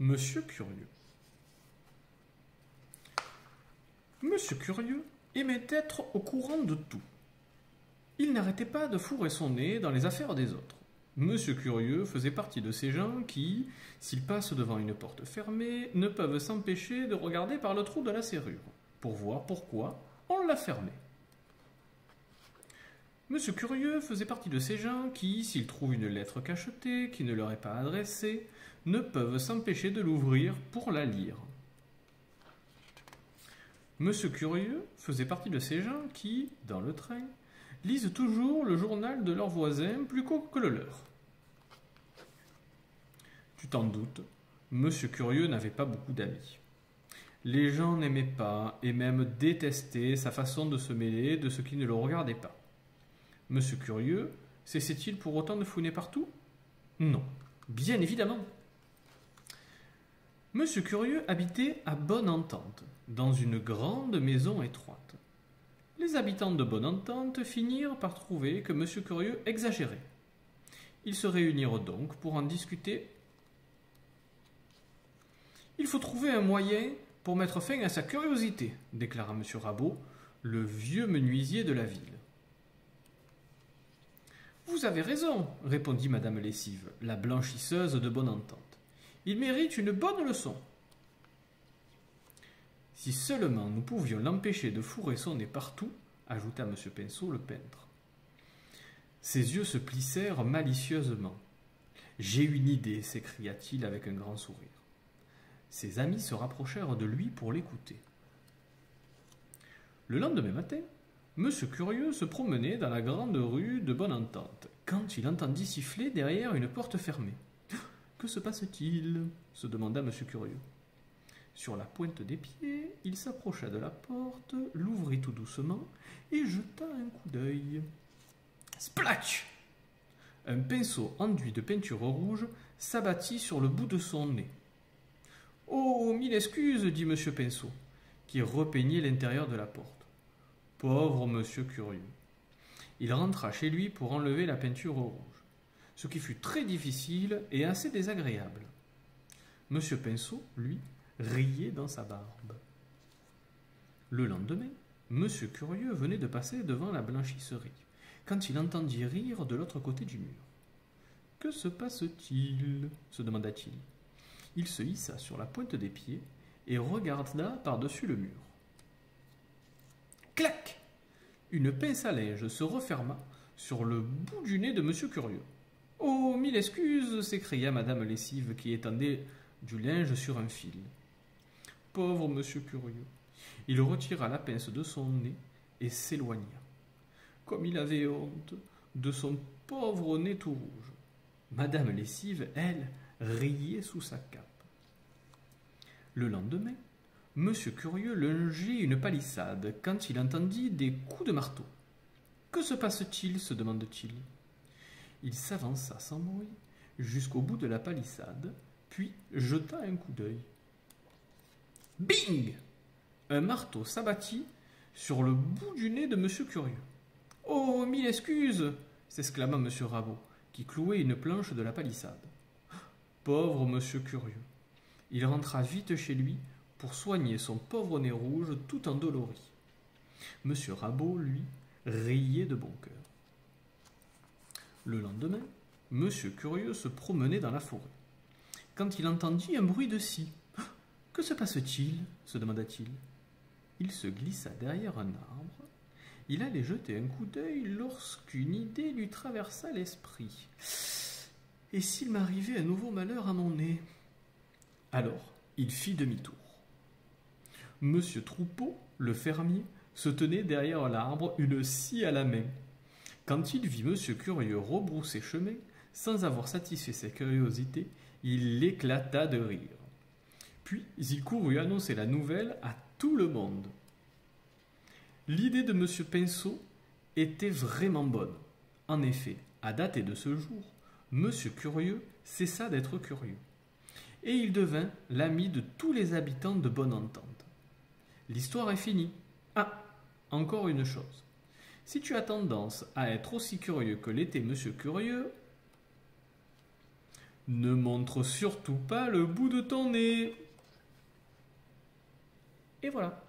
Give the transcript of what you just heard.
Monsieur Curieux. Monsieur Curieux aimait être au courant de tout. Il n'arrêtait pas de fourrer son nez dans les affaires des autres. Monsieur Curieux faisait partie de ces gens qui, s'ils passent devant une porte fermée, ne peuvent s'empêcher de regarder par le trou de la serrure, pour voir pourquoi on l'a fermée. Monsieur Curieux faisait partie de ces gens qui, s'ils trouvent une lettre cachetée qui ne leur est pas adressée, ne peuvent s'empêcher de l'ouvrir pour la lire. Monsieur Curieux faisait partie de ces gens qui, dans le train, lisent toujours le journal de leurs voisins plus qu'au que le leur. Tu t'en doutes, Monsieur Curieux n'avait pas beaucoup d'amis. Les gens n'aimaient pas et même détestaient sa façon de se mêler de ce qui ne le regardait pas. Monsieur Curieux cessait-il pour autant de fouiner partout? Non, bien évidemment. Monsieur Curieux habitait à Bonne-Entente, dans une grande maison étroite. Les habitants de Bonne-Entente finirent par trouver que Monsieur Curieux exagérait. Ils se réunirent donc pour en discuter. Il faut trouver un moyen pour mettre fin à sa curiosité, déclara Monsieur Rabot, le vieux menuisier de la ville. Vous avez raison, répondit Madame Lessive, la blanchisseuse de Bonne-Entente. Il mérite une bonne leçon. Si seulement nous pouvions l'empêcher de fourrer son nez partout, ajouta M. Pinceau, le peintre. Ses yeux se plissèrent malicieusement. J'ai une idée, s'écria-t-il avec un grand sourire. Ses amis se rapprochèrent de lui pour l'écouter. Le lendemain matin, M. Curieux se promenait dans la grande rue de Bonne-Entente, quand il entendit siffler derrière une porte fermée. « Que se passe-t-il » se demanda M. Curieux. Sur la pointe des pieds, il s'approcha de la porte, l'ouvrit tout doucement et jeta un coup d'œil. Splatch! Un pinceau enduit de peinture rouge s'abattit sur le bout de son nez. « Oh, mille excuses » dit M. Pinceau, qui repeignait l'intérieur de la porte. Pauvre Monsieur Curieux. Il rentra chez lui pour enlever la peinture rouge, ce qui fut très difficile et assez désagréable. Monsieur Pinceau, lui, riait dans sa barbe. Le lendemain, Monsieur Curieux venait de passer devant la blanchisserie, quand il entendit rire de l'autre côté du mur. « Que se passe-t-il » se demanda-t-il. Il se hissa sur la pointe des pieds et regarda par-dessus le mur. Clac! Une pince à linge se referma sur le bout du nez de Monsieur Curieux. « Oh, mille excuses » s'écria Madame Lessive qui étendait du linge sur un fil. Pauvre Monsieur Curieux. Il retira la pince de son nez et s'éloigna. Comme il avait honte de son pauvre nez tout rouge. Madame Lessive, elle, riait sous sa cape. Le lendemain, Monsieur Curieux longeait une palissade quand il entendit des coups de marteau. « Que se passe-t-il » se demande-t-il. Il s'avança sans bruit jusqu'au bout de la palissade, puis jeta un coup d'œil. Bing! Un marteau s'abattit sur le bout du nez de Monsieur Curieux. « Oh, mille excuses » s'exclama Monsieur Rabot, qui clouait une planche de la palissade. Pauvre Monsieur Curieux. Il rentra vite chez lui pour soigner son pauvre nez rouge tout endolori. Monsieur Rabot, lui, riait de bon cœur. Le lendemain, Monsieur Curieux se promenait dans la forêt, quand il entendit un bruit de scie. « Que se passe-t-il » se demanda-t-il. Il se glissa derrière un arbre. Il allait jeter un coup d'œil lorsqu'une idée lui traversa l'esprit. « Et s'il m'arrivait un nouveau malheur à mon nez ?» Alors, il fit demi-tour. Monsieur Troupeau, le fermier, se tenait derrière l'arbre, une scie à la main. Quand il vit Monsieur Curieux rebrousser chemin, sans avoir satisfait sa curiosité, il éclata de rire. Puis il courut annoncer la nouvelle à tout le monde. L'idée de Monsieur Pinceau était vraiment bonne. En effet, à dater de ce jour, Monsieur Curieux cessa d'être curieux. Et il devint l'ami de tous les habitants de Bonne-Entente. L'histoire est finie. Ah, encore une chose. Si tu as tendance à être aussi curieux que l'était Monsieur Curieux, Ne montre surtout pas le bout de ton nez. Et voilà.